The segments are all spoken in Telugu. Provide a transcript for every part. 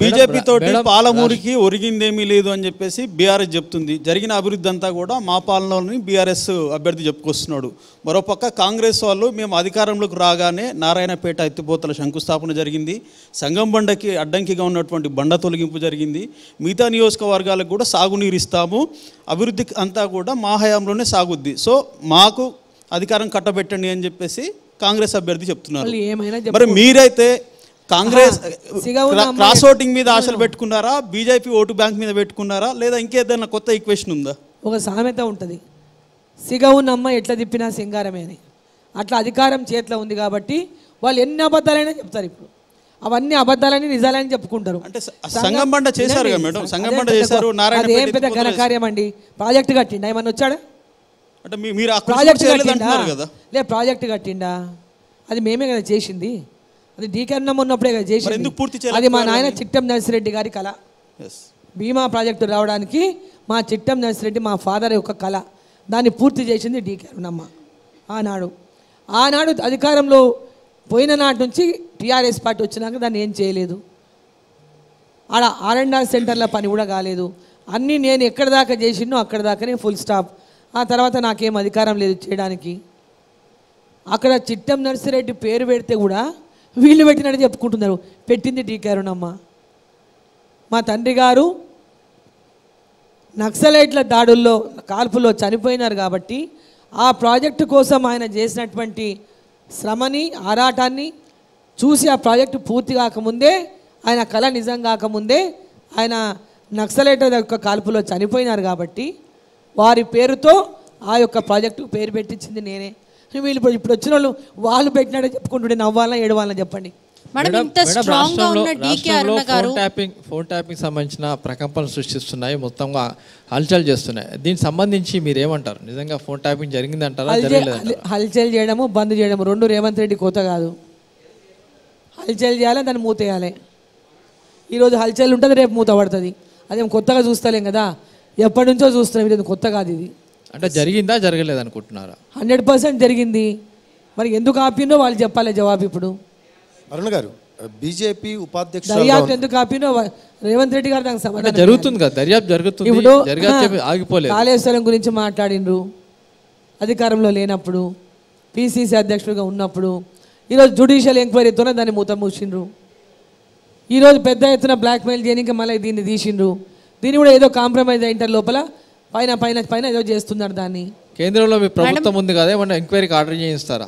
బీజేపీ తోటి పాలమూరికి ఒరిగిందేమీ లేదు అని చెప్పేసి బీఆర్ఎస్ చెప్తుంది. జరిగిన అభివృద్ధి అంతా కూడా మా పాలనలోని బీఆర్ఎస్ అభ్యర్థి చెప్పుకొస్తున్నాడు. మరోపక్క కాంగ్రెస్ వాళ్ళు మేము అధికారంలోకి రాగానే నారాయణపేట ఎత్తిపోతల శంకుస్థాపన జరిగింది, సంగంబండకి అడ్డంకిగా ఉన్నటువంటి బండ తొలగింపు జరిగింది, మిగతా నియోజకవర్గాలకు కూడా సాగునీరు ఇస్తాము, అభివృద్ధి అంతా కూడా మా హయాంలోనే సాగుద్ది, సో మాకు అధికారం కట్టబెట్టండి అని చెప్పేసి కాంగ్రెస్ అభ్యర్థి చెప్తున్నారు. మరి మీరైతే కాంగ్రెస్ క్రాస్ ఓటింగ్ మీద ఆశలు పెట్టుకున్నారా, బీజేపీ ఓటు బ్యాంక్ మీద పెట్టుకున్నారా, లేదా ఇంకేదైనా కొత్త ఈక్వేషన్ ఉందా? ఒక సామెత ఉంటుంది, సిగవునమ్మ ఎట్లా తిప్పినా సింగారమే అని. అట్లా అధికారం చేతిలో ఉంది కాబట్టి వాళ్ళు ఎన్ని అబద్ధాలైనా చెప్తారు. ఇప్పుడు అవన్నీ అబద్ధాలని నిజాలని చెప్పుకుంటారు. అంటే సంగంబండ చేశారు కదా మేడం, సంగంబండ చేశారు, నారాయణ ఏం పెద్ద ఘనకార్యం అండి. ప్రాజెక్ట్ కట్టిండా, ఏమన్నా వచ్చాడా? అంటే మీరు ప్రాజెక్ట్ కట్టిండా? లే ప్రాజెక్ట్ కట్టిండా? అది మేమే కదా చేసింది, అది డీకరణం ఉన్నప్పుడే కదా చేసింది. అది మా నాయన చిట్టం నర్సిరెడ్డి గారి కళ. భీమా ప్రాజెక్టు రావడానికి మా చిట్టం నర్సిరెడ్డి మా ఫాదర్ యొక్క కళ, దాన్ని పూర్తి చేసింది డీకరణమ్మ. ఆనాడు అధికారంలో పోయిన నాటి నుంచి టీఆర్ఎస్ పార్టీ వచ్చినాక దాన్ని ఏం చేయలేదు. ఆడ R&R సెంటర్ల పని కూడా కాలేదు. అన్నీ నేను ఎక్కడి దాకా చేసినో అక్కడి దాకానే ఫుల్ స్టాప్. ఆ తర్వాత నాకేం అధికారం లేదు చేయడానికి. అక్కడ చిట్టం నర్సిరెడ్డి పేరు పెడితే కూడా వీళ్ళు పెట్టినట్టు చెప్పుకుంటున్నారు, పెట్టింది టీకారుణమ్మ. మా తండ్రి గారు నక్సలైట్ల దాడుల్లో కాల్పుల్లో చనిపోయినారు కాబట్టి ఆ ప్రాజెక్టు కోసం ఆయన చేసినటువంటి శ్రమని ఆరాటాన్ని చూసి ఆ ప్రాజెక్టు పూర్తి కాకముందే, ఆయన కళ నిజం కాకముందే ఆయన నక్సలైట్ల యొక్క కాల్పులో చనిపోయినారు కాబట్టి వారి పేరుతో ఆ యొక్క ప్రాజెక్టు పేరు పెట్టించింది నేనే. వీళ్ళు ఇప్పుడు వచ్చిన వాళ్ళు పెట్టినట్టే చెప్పుకుంటుండే నవ్వాలన్నా ఏడవాలన్నా చెప్పండి. ఫోన్ ట్యాపింగ్ సంబంధించిన ప్రకంపనలు సృష్టిస్తున్నాయి, మొత్తంగా హల్చల్ చేస్తున్నాయి. దీనికి సంబంధించి మీరు ఏమంటారు? నిజంగా ఫోన్ ట్యాపింగ్ జరిగిందంటారా? హల్చల్ చేయడము బంద్ చేయడము రెండు రేవంత్ రెడ్డి కోత కాదు. హల్చల్ చేయాలి, దాన్ని మూతేయాలి. ఈరోజు హల్చల్ ఉంటుంది, రేపు మూత పడుతుంది. అదేం కొత్తగా చూస్తలేం కదా, ఎప్పటి నుంచో చూస్తున్నాం, ఇది కొత్త కాదు. ఇది అంటే జరిగిందా జరగలేదు అనుకుంటున్నారా? 100% జరిగింది. మరి ఎందుకు ఆపినో వాళ్ళు చెప్పాలి జవాబు. ఇప్పుడు అరుణ్ గారు, బీజేపీ ఉపాధ్యక్షుడు దర్యాప్తు ఎందుకు ఆపినో రేవంత్ రెడ్డి గారు దానికి సమాధానం జరుగుతుంది కదా, దర్యాప్తు జరుగుతుంది. ఇప్పుడు ఆగిపోలేదు. కాళేశ్వరం గురించి మాట్లాడినరు అధికారంలో లేనప్పుడు, PCC అధ్యక్షుడిగా ఉన్నప్పుడు. ఈరోజు జ్యుడిషియల్ ఎంక్వైరీతోనే దాన్ని మూత మూసిండ్రు. ఈరోజు పెద్ద ఎత్తున బ్లాక్మెయిల్ చేయడానికి మళ్ళీ దీన్ని తీసిండ్రు. దీన్ని కూడా ఏదో కాంప్రమైజ్ అయింటారు, లోపల పైన పైన పైన ఏదో చేస్తున్నారు. దాన్ని కేంద్రంలో మీ ప్రభుత్వం ఉంది కదా, ఏమన్నా ఎంక్వైరీకి ఆర్డర్ చేయిస్తారా?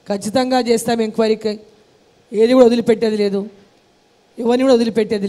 ఖచ్చితంగా చేస్తాం ఎంక్వైరీకి. ఏది కూడా వదిలిపెట్టేది లేదు, ఎవరిని కూడా వదిలిపెట్టేది లేదు.